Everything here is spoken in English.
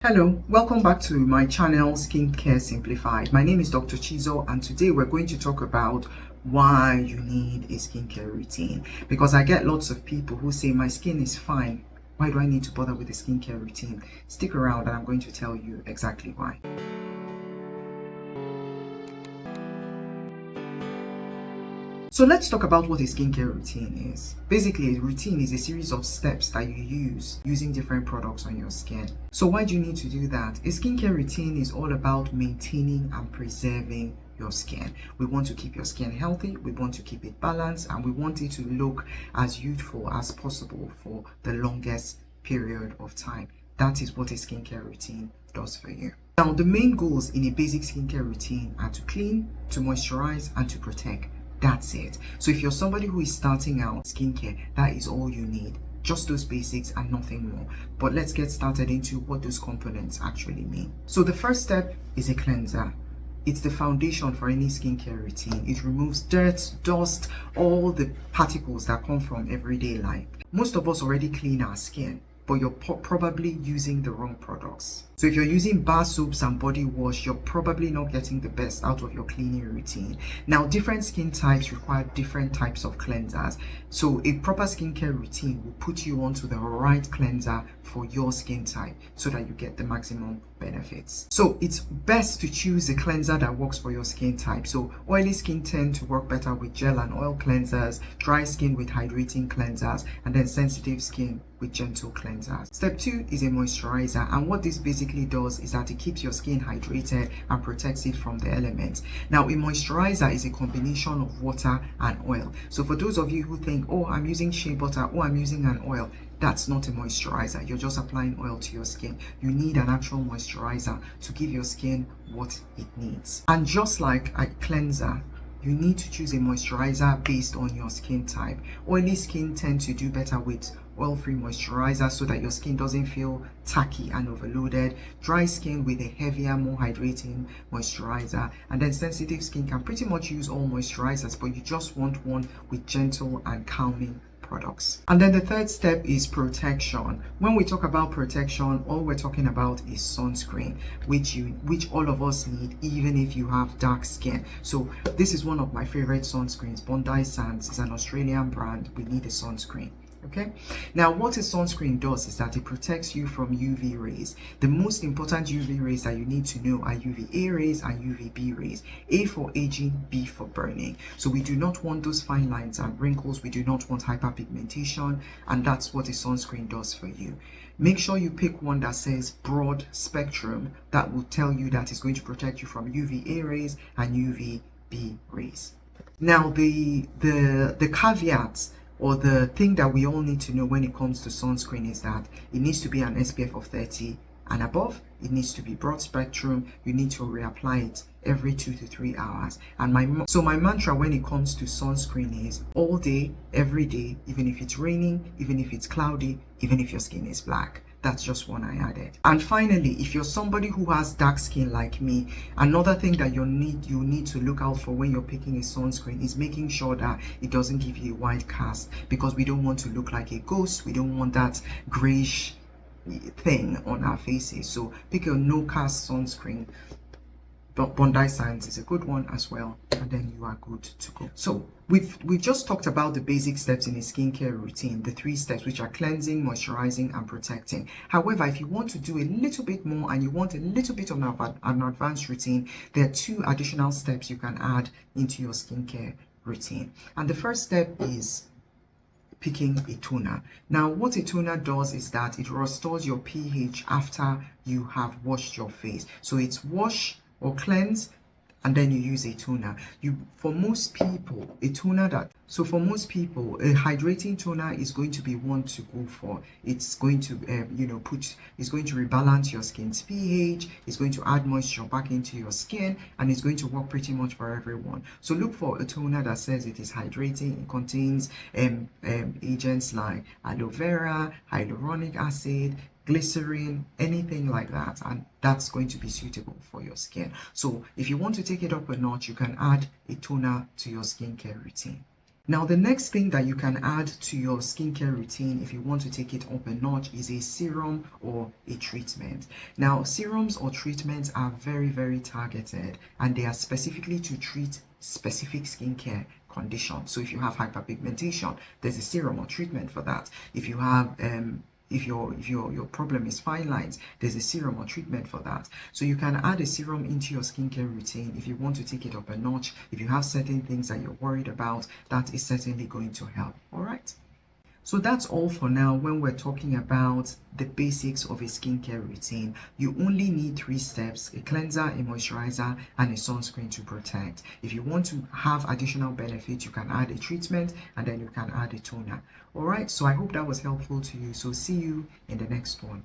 Hello, welcome back to my channel Skincare Simplified. My name is Dr. Chizo, and today we're going to talk about why you need a skincare routine. Because I get lots of people who say my skin is fine. Why do I need to bother with a skincare routine? Stick around and I'm going to tell you exactly why. So let's talk about what a skincare routine is. Basically, a routine is a series of steps that you use using different products on your skin. So why do you need to do that? A skincare routine is all about maintaining and preserving your skin. We want to keep your skin healthy, we want to keep it balanced, and we want it to look as youthful as possible for the longest period of time. That is what a skincare routine does for you. Now, the main goals in a basic skincare routine are to clean, to moisturize, and to protect. That's it. So if you're somebody who is starting out skincare, that is all you need. Just those basics and nothing more. But let's get started into what those components actually mean. So the first step is a cleanser. It's the foundation for any skincare routine. It removes dirt, dust, all the particles that come from everyday life. Most of us already clean our skin, but you're probably using the wrong products. So if you're using bar soaps and body wash, you're probably not getting the best out of your cleaning routine. Now, different skin types require different types of cleansers. So a proper skincare routine will put you onto the right cleanser for your skin type so that you get the maximum benefits. So it's best to choose a cleanser that works for your skin type. So oily skin tend to work better with gel and oil cleansers, dry skin with hydrating cleansers, and then sensitive skin with gentle cleansers. Step 2 is a moisturizer, and what this basically does is that it keeps your skin hydrated and protects it from the elements. Now, a moisturizer is a combination of water and oil. So for those of you who think, oh, I'm using shea butter, oh, I'm using an oil, that's not a moisturizer. You're just applying oil to your skin. You need an actual moisturizer to give your skin what it needs. And just like a cleanser, you need to choose a moisturizer based on your skin type. Oily skin tend to do better with oil-free moisturizer so that your skin doesn't feel tacky and overloaded. Dry skin with a heavier, more hydrating moisturizer. And then sensitive skin can pretty much use all moisturizers, but you just want one with gentle and calming products. And then the third step is protection. When we talk about protection, all we're talking about is sunscreen, which all of us need, even if you have dark skin. So this is one of my favorite sunscreens. Bondi Sands is an Australian brand. We need a sunscreen. Okay, now what a sunscreen does is that it protects you from UV rays. The most important UV rays that you need to know are UVA rays and UVB rays. A for aging, B for burning. So we do not want those fine lines and wrinkles. We do not want hyperpigmentation, and that's what a sunscreen does for you. Make sure you pick one that says broad spectrum. That will tell you that it's going to protect you from UVA rays and UVB rays. Now the caveats, or the thing that we all need to know when it comes to sunscreen, is that it needs to be an SPF of 30 and above. It needs to be broad spectrum. You need to reapply it every 2 to 3 hours. And my mantra when it comes to sunscreen is all day, every day, even if it's raining, even if it's cloudy, even if your skin is black. That's just one I added. And finally, if you're somebody who has dark skin like me, another thing that you need to look out for when you're picking a sunscreen is making sure that it doesn't give you a white cast, because we don't want to look like a ghost. We don't want that grayish thing on our faces. So pick a no cast sunscreen. Bondi Sands is a good one as well, and then you are good to go. So we've just talked about the basic steps in a skincare routine, the 3 steps, which are cleansing, moisturizing, and protecting. However, if you want to do a little bit more and you want a little bit of an advanced routine, there are 2 additional steps you can add into your skincare routine. And the first step is picking a toner. Now, what a toner does is that it restores your pH after you have washed your face. So it's wash or cleanse, and then you use a toner. For most people, a hydrating toner is going to be one to go for. It's going to it's going to rebalance your skin's pH. It's going to add moisture back into your skin, and it's going to work pretty much for everyone. So look for a toner that says it is hydrating. It contains agents like aloe vera, hyaluronic acid, glycerin, anything like that, and that's going to be suitable for your skin. So if you want to take it up a notch, you can add a toner to your skincare routine. Now, the next thing that you can add to your skincare routine if you want to take it up a notch is a serum or a treatment. Now, serums or treatments are very targeted, and they are specifically to treat specific skincare conditions. So if you have hyperpigmentation, there's a serum or treatment for that. If you have if your problem is fine lines, there's a serum or treatment for that. So you can add a serum into your skincare routine if you want to take it up a notch. If you have certain things that you're worried about, that is certainly going to help. All right. So that's all for now when we're talking about the basics of a skincare routine. You only need 3 steps: a cleanser, a moisturizer, and a sunscreen to protect. If you want to have additional benefits, you can add a treatment and then you can add a toner. Alright, so I hope that was helpful to you. So see you in the next one.